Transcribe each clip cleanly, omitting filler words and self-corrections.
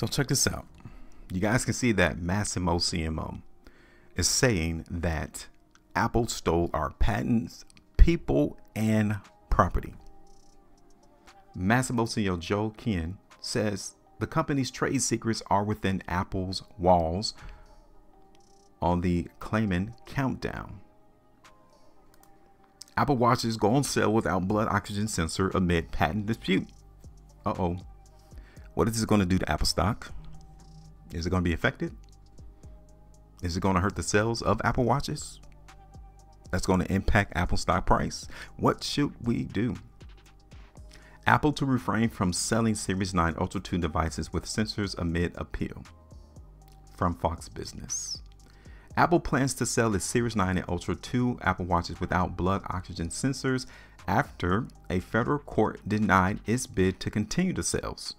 So check this out. You guys can see that Masimo CMO is saying that Apple stole our patents, people, and property. Masimo CEO Joe Kien says the company's trade secrets are within Apple's walls on the claiming countdown. Apple Watches go on sale without blood oxygen sensor amid patent dispute. Uh-oh. What is this going to do to Apple stock? Is it going to be affected? Is it going to hurt the sales of Apple Watches? That's going to impact Apple stock price. What should we do? Apple to refrain from selling Series 9 Ultra 2 devices with sensors amid appeal. From Fox Business. Apple plans to sell its Series 9 and Ultra 2 Apple Watches without blood oxygen sensors after a federal court denied its bid to continue the sales,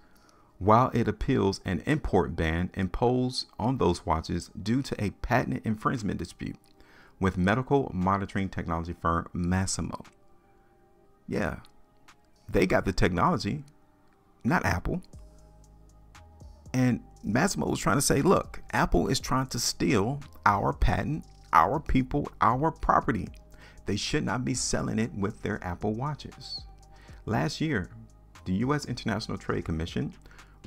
while it appeals an import ban imposed on those watches due to a patent infringement dispute with medical monitoring technology firm Masimo. Yeah, they got the technology, not Apple. And Masimo was trying to say, look, Apple is trying to steal our patent, our people, our property. They should not be selling it with their Apple Watches. Last year, the U.S. International Trade Commission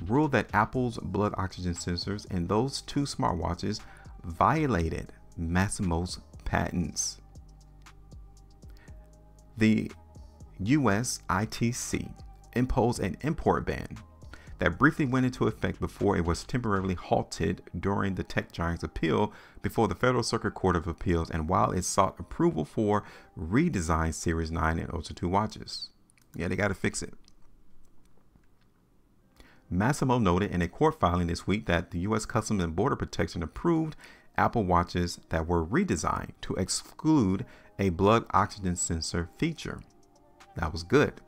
ruled that Apple's blood oxygen sensors in those two smartwatches violated Masimo's patents. The U.S. ITC imposed an import ban that briefly went into effect before it was temporarily halted during the tech giant's appeal before the Federal Circuit Court of Appeals, and while it sought approval for redesigned Series 9 and Ultra 2 watches. Yeah, they got to fix it. Masimo noted in a court filing this week that the U.S. Customs and Border Protection approved Apple Watches that were redesigned to exclude a blood oxygen sensor feature. That was good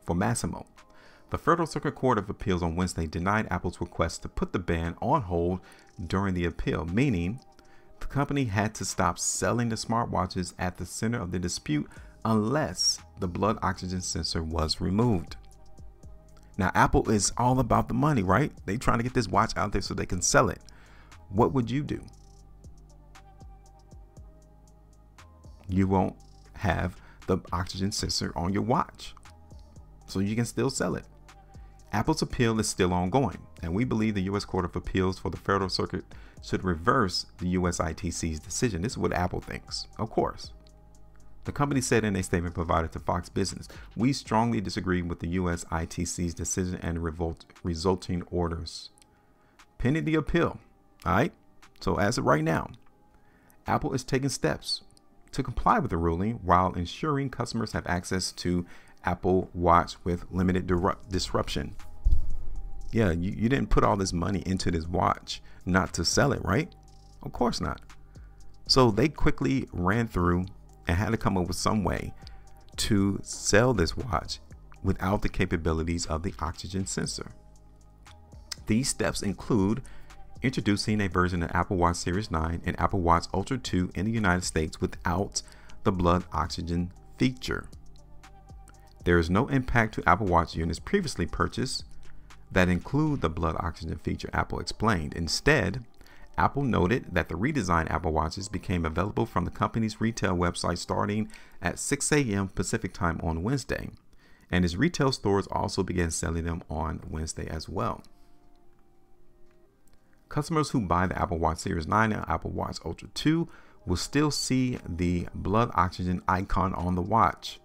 for Masimo. The Federal Circuit Court of Appeals on Wednesday denied Apple's request to put the ban on hold during the appeal, meaning the company had to stop selling the smartwatches at the center of the dispute unless the blood oxygen sensor was removed. Now, Apple is all about the money, right? They trying to get this watch out there so they can sell it. What would you do? You won't have the oxygen sensor on your watch, so you can still sell it. Apple's appeal is still ongoing, and we believe the U.S. Court of Appeals for the Federal Circuit should reverse the U.S. ITC's decision. This is what Apple thinks, of course. The company said in a statement provided to Fox Business, "We strongly disagree with the U.S. ITC's decision and resulting orders." Pending the appeal, all right? So as of right now, Apple is taking steps to comply with the ruling while ensuring customers have access to Apple Watch with limited disruption. Yeah, you didn't put all this money into this watch not to sell it, right? Of course not. So they quickly ran through and had to come up with some way to sell this watch without the capabilities of the oxygen sensor. These steps include introducing a version of Apple Watch Series 9 and Apple Watch Ultra 2 in the United States without the blood oxygen feature. There is no impact to Apple Watch units previously purchased that include the blood oxygen feature, Apple explained. Instead, Apple noted that the redesigned Apple Watches became available from the company's retail website starting at 6 a.m. Pacific time on Wednesday, and its retail stores also began selling them on Wednesday as well. Customers who buy the Apple Watch Series 9 and Apple Watch Ultra 2 will still see the blood oxygen icon on the watch,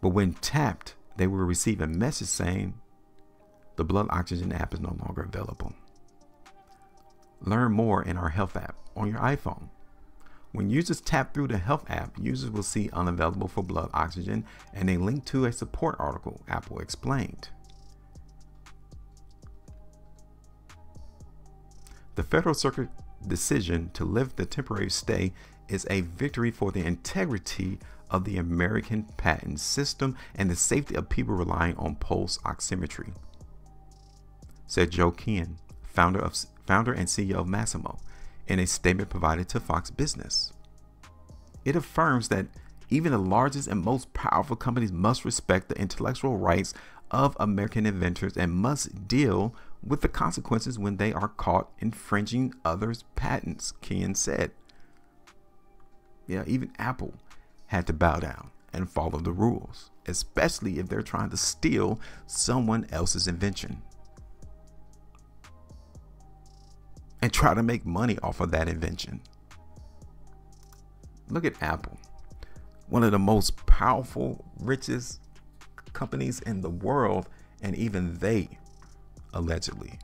but when tapped, they will receive a message saying the blood oxygen app is no longer available. Learn more in our health app on your iPhone. When users tap through the health app, users will see unavailable for blood oxygen and a link to a support article, Apple explained. The Federal Circuit decision to lift the temporary stay is a victory for the integrity of the American patent system and the safety of people relying on pulse oximetry, said Joe Kien, founder and CEO of Masimo, in a statement provided to Fox Business. It affirms that even the largest and most powerful companies must respect the intellectual rights of American inventors and must deal with the consequences when they are caught infringing others' patents, Ken said. Yeah, even Apple had to bow down and follow the rules, especially if they're trying to steal someone else's invention and try to make money off of that invention. Look at Apple, one of the most powerful, richest companies in the world, and even they allegedly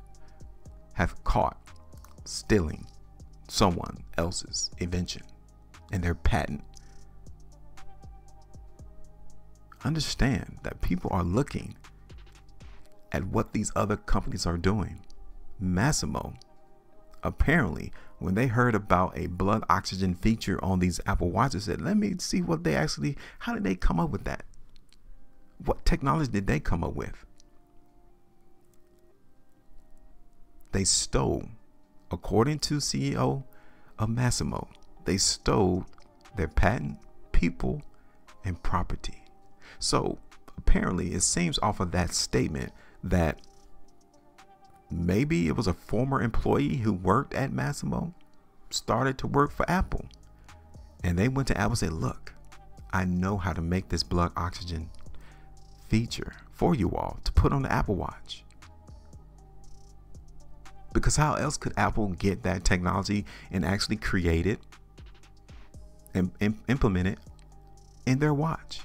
have caught stealing someone else's invention and their patent. Understand that people are looking at what these other companies are doing. Masimo, apparently, when they heard about a blood oxygen feature on these Apple Watches, said, let me see what they actually, how did they come up with that? What technology did they come up with? They stole, according to CEO of Masimo, they stole their patent, people, and property. So apparently it seems off of that statement that maybe it was a former employee who worked at Masimo, started to work for Apple. And they went to Apple and said, look, I know how to make this blood oxygen feature for you all to put on the Apple Watch. Because how else could Apple get that technology and actually create it and implement it in their watch?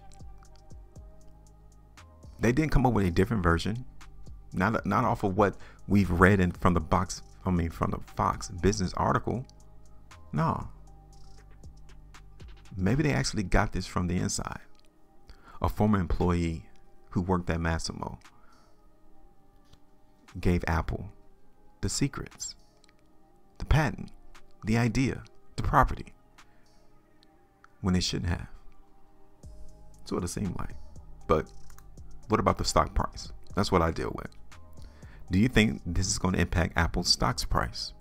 They didn't come up with a different version, not off of what we've read from the from the Fox Business article. No. Maybe they actually got this from the inside. A former employee who worked at Masimo gave Apple the secrets, the patent, the idea, the property, when they shouldn't have. That's what it seemed like. But what about the stock price? That's what I deal with. Do you think this is going to impact Apple's stock price?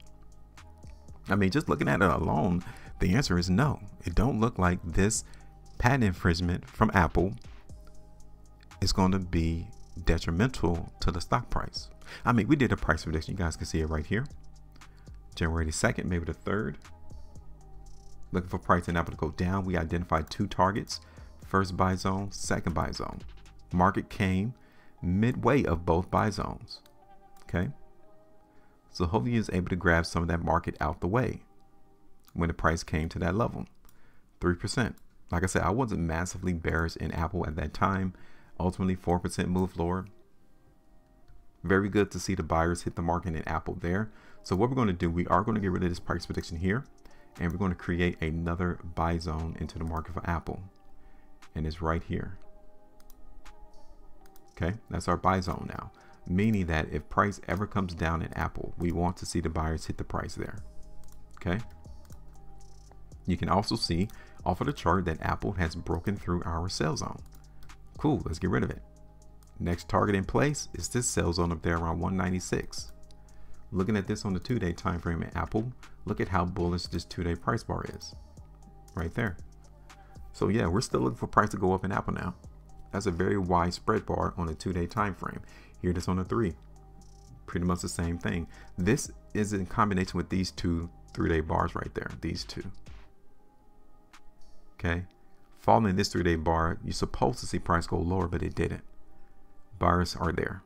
I mean, just looking at it alone, the answer is no. It don't look like this patent infringement from Apple is going to be detrimental to the stock price. I mean, we did a price prediction. You guys can see it right here. January 2nd, maybe the 3rd. Looking for price in Apple to go down. We identified two targets. First buy zone, second buy zone. Market came midway of both buy zones. Okay. So hopefully he was able to grab some of that market out the way when the price came to that level. 3%. Like I said, I wasn't massively bearish in Apple at that time. Ultimately, 4% move lower. Very good to see the buyers hit the market in Apple there. So what we're going to do, we are going to get rid of this price prediction here, and we're going to create another buy zone into the market for Apple. And it's right here. Okay, that's our buy zone now, meaning that if price ever comes down in Apple, we want to see the buyers hit the price there. Okay. You can also see off of the chart that Apple has broken through our sell zone. Cool, let's get rid of it. Next target in place is this sell zone up there around 196. Looking at this on the 2-day time frame at Apple, look at how bullish this 2-day price bar is. Right there. So yeah, we're still looking for price to go up in Apple now. That's a very wide spread bar on a 2-day time frame. Here it is on the 3. Pretty much the same thing. This is in combination with these two 3-day bars right there. These two. Okay. Following this 3-day bar, you're supposed to see price go lower, but it didn't. Buyers are there.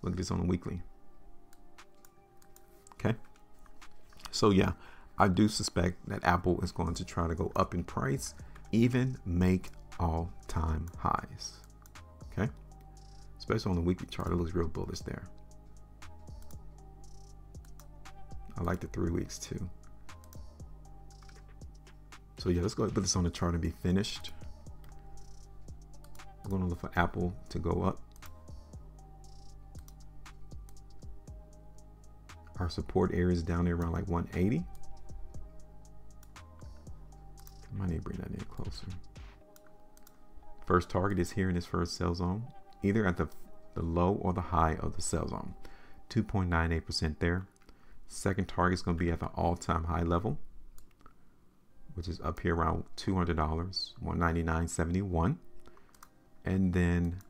Look at this on the weekly. Okay. So yeah, I do suspect that Apple is going to try to go up in price, even make all-time highs. Okay. Especially on the weekly chart, it looks real bullish there. I like the 3 weeks too. So yeah, let's go ahead and put this on the chart and be finished. We're going to look for Apple to go up. Our support area is down there around like 180. I might need to bring that in closer. First target is here in this first sell zone, either at the low or the high of the sell zone. 2.98% there. Second target is going to be at the all-time high level, which is up here around $200, 199.71. And then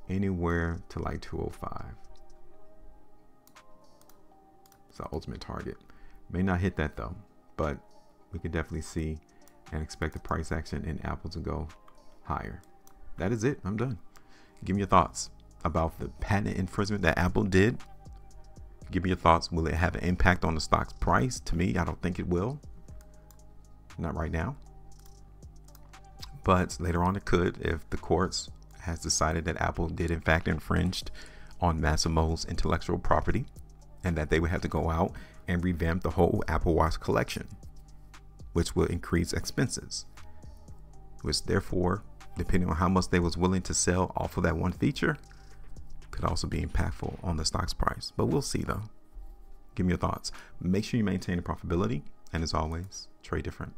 anywhere to like 205. It's our ultimate target. May not hit that though, but we could definitely see and expect the price action in Apple to go higher. That is it. I'm done. Give me your thoughts about the patent infringement that Apple did. Give me your thoughts. Will it have an impact on the stock's price? To me, I don't think it will. Not right now. But later on it could, if the courts has decided that Apple did in fact infringed on Masimo's intellectual property, and that they would have to go out and revamp the whole Apple Watch collection, which will increase expenses, which therefore, depending on how much they was willing to sell off of that one feature, could also be impactful on the stock's price. But we'll see though. Give me your thoughts. Make sure you maintain the profitability, and as always, trade different.